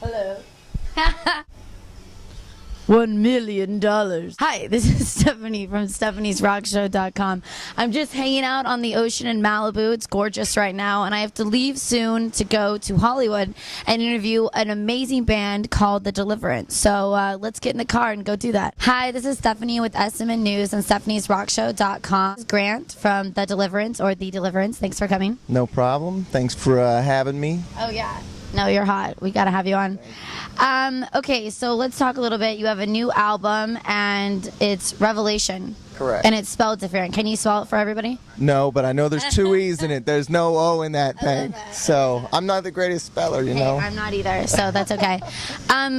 Hello. $1 million. Hi, this is Stephanie from stephaniesrockshow.com. I'm just hanging out on the ocean in Malibu. It's gorgeous right now, and I have to leave soon to go to Hollywood and interview an amazing band called the Deliverance. So let's get in the car and go do that. Hi, this is Stephanie with SMN News and stephaniesrockshow.com. Grant from the Deliverance, or the Deliverance. Thanks for coming. No problem. Thanks for having me. Oh, yeah. No, you're hot. We got to have you on. Okay, so let's talk a little bit. You have a new album, and it's Revelation. Correct. And it's spelled different. Can you spell it for everybody? No, but I know there's 2 E's in it. There's no O in that thing. So I'm not the greatest speller, you know. I'm not either, so that's okay.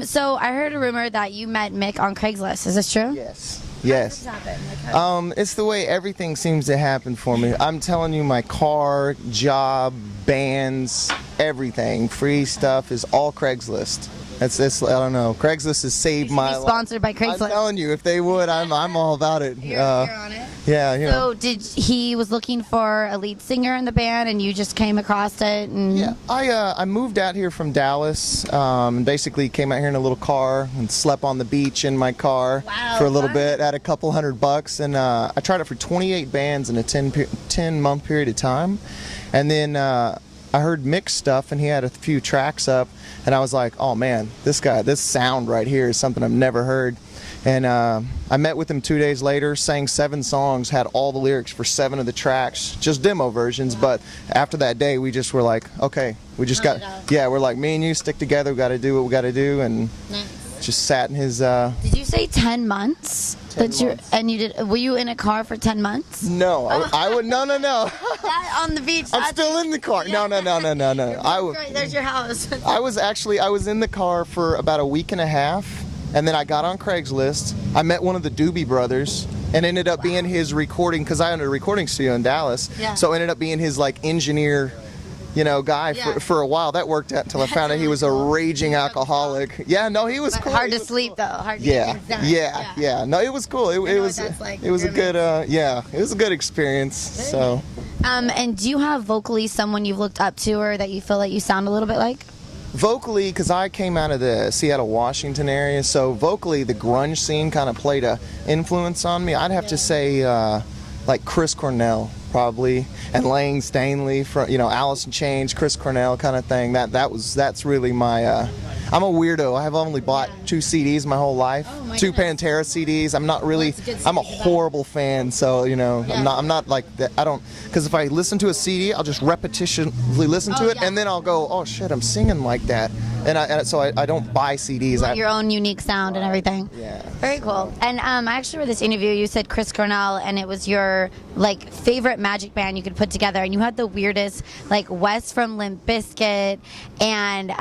So I heard a rumor that you met Mick on Craigslist. Is this true? Yes. Yes. How does this happen? It's the way everything seems to happen for me. I'm telling you, my car, job, bands, everything, free stuff is all Craigslist. That's this. I don't know. Craigslist has saved my life. Sponsored by Craigslist. I'm telling you, if they would, I'm all about it. You're on it. Yeah, you know. So he was looking for a lead singer in the band, and you just came across it? And Yeah, I moved out here from Dallas, and basically came out here in a little car and slept on the beach in my car for a little bit at a couple $100, and I tried it for 28 bands in a 10-month period of time, and then I heard Mick's stuff, and he had a few tracks up, and I was like, oh man, this sound right here is something I've never heard. And I met with him 2 days later, sang 7 songs, had all the lyrics for 7 of the tracks, just demo versions. But after that day, we just were like, okay, we just we're like, me and you stick together, we got to do what we got to do, and just sat in his. Did you say 10 months? 10 months. And you did? Were you in a car for 10 months? No, I would no. That on the beach. I'm still in the car. No. There's your house. I was in the car for about a week and a half. And then I got on Craigslist. I met one of the Doobie Brothers, and ended up being his recording, because I owned a recording studio in Dallas. Yeah. So ended up being his like engineer, guy for a while. That worked out until I found out he was a raging alcoholic. Yeah, no, he was cool. Hard to sleep though. Hard to get things done. Yeah. No, it was cool. It was a good it was a good experience. So. And do you have vocally someone you've looked up to, or that you feel like you sound a little bit like? Vocally, because I came out of the Seattle, Washington area, so vocally the grunge scene kind of played a influence on me. I'd have to say like Chris Cornell probably, and Lang Stanley from Alice in Chains, Chris Cornell kind of thing. That's really my. I'm a weirdo. I have only bought 2 CDs my whole life, 2 Pantera CDs. I'm not really. I'm a horrible fan, so I'm not like that. I don't, because if I listen to a CD, I'll just repetitively listen to it, and then I'll go, oh shit, I'm singing like that, so I don't buy CDs. You want your own unique sound and everything. Yeah. Very cool. And I actually read this interview. You said Chris Cornell, and it was your favorite Magic band you could put together, and you had the weirdest, like Wes from Limp Bizkit, and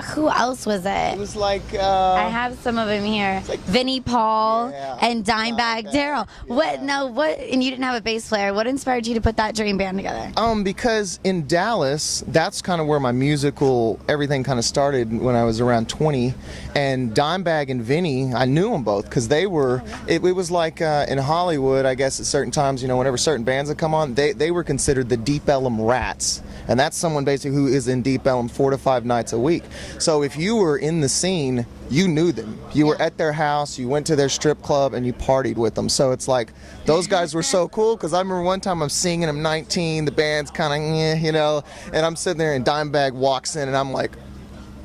who else was it? It was like I have some of them here. Like, Vinnie Paul and Dimebag Darrell. What? No, what? And you didn't have a bass player. What inspired you to put that dream band together? Because in Dallas, that's kind of where my musical everything kind of started when I was around 20, and Dimebag and Vinnie, I knew them both because they were. It was like in Hollywood, I guess at certain times, whenever certain bands would come on, they were considered the Deep Ellum Rats, and that's someone basically who is in Deep Ellum 4 to 5 nights a week. So if you were in the scene, you knew them. You were at their house, you went to their strip club, and you partied with them. So it's like, those guys were so cool, because I remember one time I'm singing, I'm 19, the band's kind of, and I'm sitting there, and Dimebag walks in, and I'm like,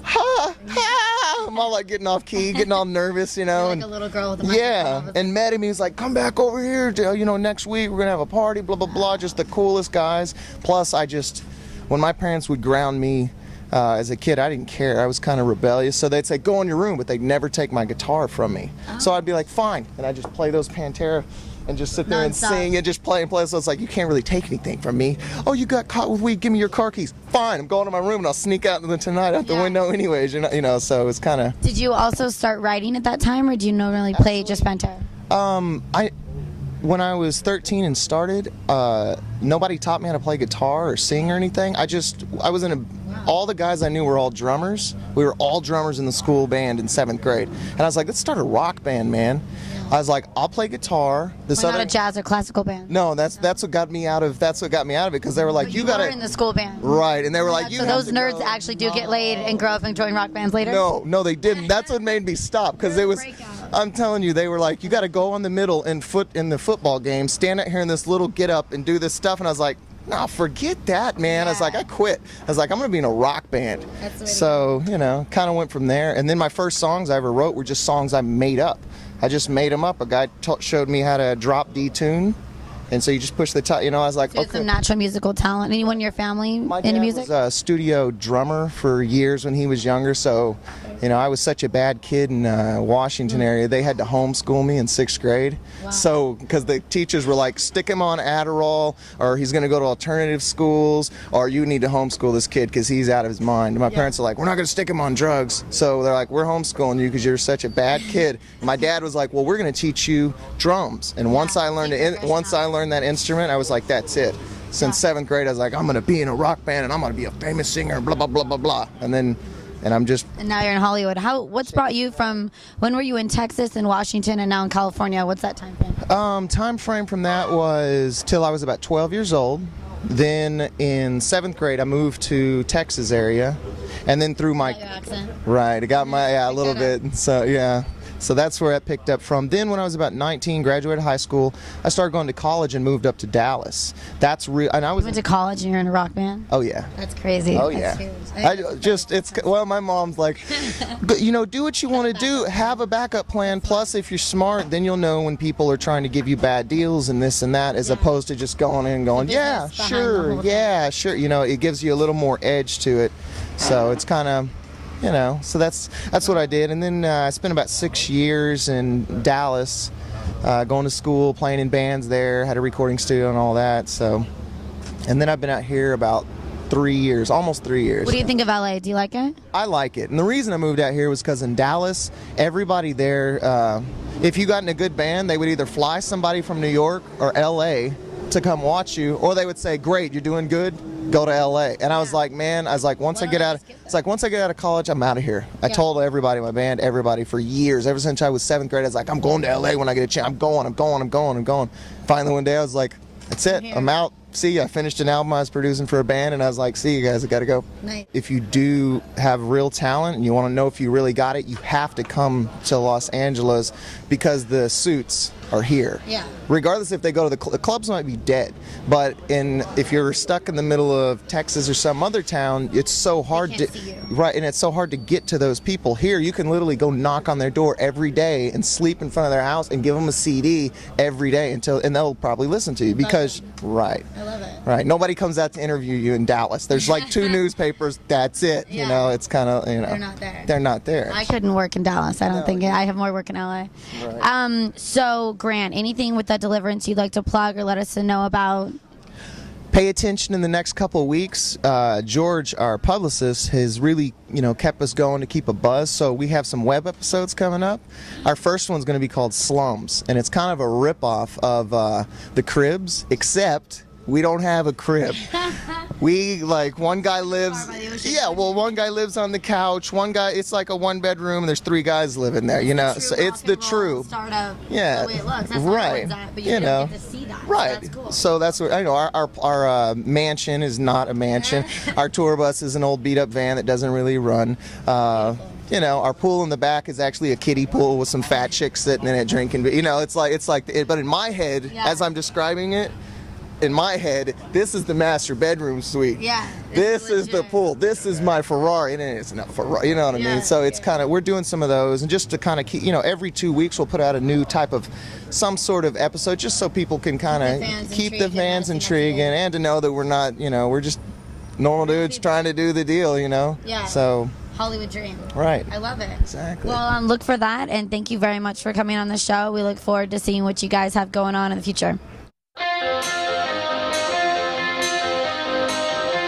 ha, ha, I'm all like getting off key, getting all nervous, Like a little girl with a microphone. And met him, he was like, come back over here, next week, we're going to have a party, blah, blah, blah, just the coolest guys. Plus, when my parents would ground me, as a kid, I didn't care. I was kind of rebellious. So they'd say, go in your room, but they'd never take my guitar from me. So I'd be like, fine. And I'd just play those Pantera and just sit there and sing and just play and play. So it's like, you can't really take anything from me. Oh, you got caught with weed. Give me your car keys. Fine. I'm going to my room, and I'll sneak out tonight out the window anyways. So it's kind of. Did you also start writing at that time, or do you normally play just Pantera? when I was 13 and started, nobody taught me how to play guitar or sing or anything. I was in all the guys I knew were all drummers. We were all drummers in the school band in 7th grade. And I was like, let's start a rock band, man. I was like, I'll play guitar. Why not a jazz or classical band? No, that's what got me out of it because they were like, you gotta were in the school band. Right, and they were like, so those nerds actually do get laid and grow up and join rock bands later? No, they didn't. That's what made me stop because it was. I'm telling you, they were like, you got to go on the middle in the football game, stand out here in this little get up and do this stuff, and I was like, no, forget that, man. I was like, I quit. I was like, I'm going to be in a rock band. So, kind of went from there. And then my first songs I ever wrote were just songs I made up. I just made them up. A guy showed me how to drop D tune. And so you just push the top, I was like, so okay. Some natural musical talent. Anyone in your family into music? My dad was a studio drummer for years when he was younger, so, I was such a bad kid in Washington area. They had to homeschool me in 6th grade. Wow. So, because the teachers were like, stick him on Adderall, or he's going to go to alternative schools, or you need to homeschool this kid because he's out of his mind. And my parents are like, we're not going to stick him on drugs. So they're like, we're homeschooling you because you're such a bad kid. My dad was like, well, we're going to teach you drums. And once I learned that instrument, I was like, that's it. Since 7th grade, I was like, I'm gonna be in a rock band and I'm gonna be a famous singer, blah blah blah blah blah. And now you're in Hollywood. What's brought you from? When were you in Texas and Washington and now in California? What's that time frame? Time frame from that was till I was about 12 years old. Then in 7th grade, I moved to Texas area, and then through my your accent. Right, I got my a little bit. So yeah. So that's where I picked up from. Then when I was about 19, graduated high school, I started going to college and moved up to Dallas. That's real. And I was went to college and you're in a rock band? Oh yeah. That's crazy. Oh yeah. My mom's like, but do what you want to do. Have a backup plan. Plus, if you're smart, then you'll know when people are trying to give you bad deals and this and that, as opposed to just going in and going, yeah, sure, yeah, sure. It gives you a little more edge to it. So it's kind of. So that's what I did, and then I spent about 6 years in Dallas, going to school, playing in bands there, had a recording studio and all that. So, and then I've been out here about 3 years, almost 3 years. What do you think of LA? Do you like it? I like it, and the reason I moved out here was because in Dallas, everybody there, if you got in a good band, they would either fly somebody from New York or LA to come watch you, or they would say, great, you're doing good, go to LA. And I was like, once I get out of college, I'm out of here. I told everybody in my band, everybody for years, ever since I was 7th grade, I was like, I'm going to LA when I get a chance. I'm going. Finally one day I was like, that's it, I'm out. See, I finished an album I was producing for a band, and I was like, see you guys, I gotta go. Nice. If you do have real talent and you want to know if you really got it, you have to come to Los Angeles because the suits are here. Yeah. Regardless if they go to the clubs might be dead, but if you're stuck in the middle of Texas or some other town, it's so hard to and it's so hard to get to those people. Here, you can literally go knock on their door every day and sleep in front of their house and give them a CD every day and they'll probably listen to you because I love it. Right. Nobody comes out to interview you in Dallas. There's like 2 newspapers. That's it. Yeah. It's kind of They're not there. They're not there. I couldn't work in Dallas. I don't think I have more work in LA. Right. So Grant, anything with that Deliverance you'd like to plug or let us know about? Pay attention in the next couple of weeks. George, our publicist, has really, kept us going to keep a buzz. So we have some web episodes coming up. Our first one's going to be called Slums, and it's kind of a ripoff of The Cribs, except we don't have a crib. We one guy lives. Yeah, well, one guy lives on the couch. One guy, it's like a 1-bedroom, and there's 3 guys living there. So it's the true startup. Yeah, the way it looks. That's right. At, but you don't get to see that. Right. So that's cool. So that's what I know. Our mansion is not a mansion. Our tour bus is an old beat-up van that doesn't really run. Our pool in the back is actually a kiddie pool with some fat chicks sitting in it drinking. But but in my head, as I'm describing it. In my head, this is the master bedroom suite. Yeah. This is the pool. This is my Ferrari, and it's not Ferrari. You know what I mean? So it's we're doing some of those, and just to kind of keep, every 2 weeks we'll put out a new type of, some sort of episode, just so people can kind of keep the fans intrigued, and to know that we're not, we're just normal dudes trying to do the deal, Yeah. So. Hollywood dream. Right. I love it. Exactly. Well, look for that, and thank you very much for coming on the show. We look forward to seeing what you guys have going on in the future.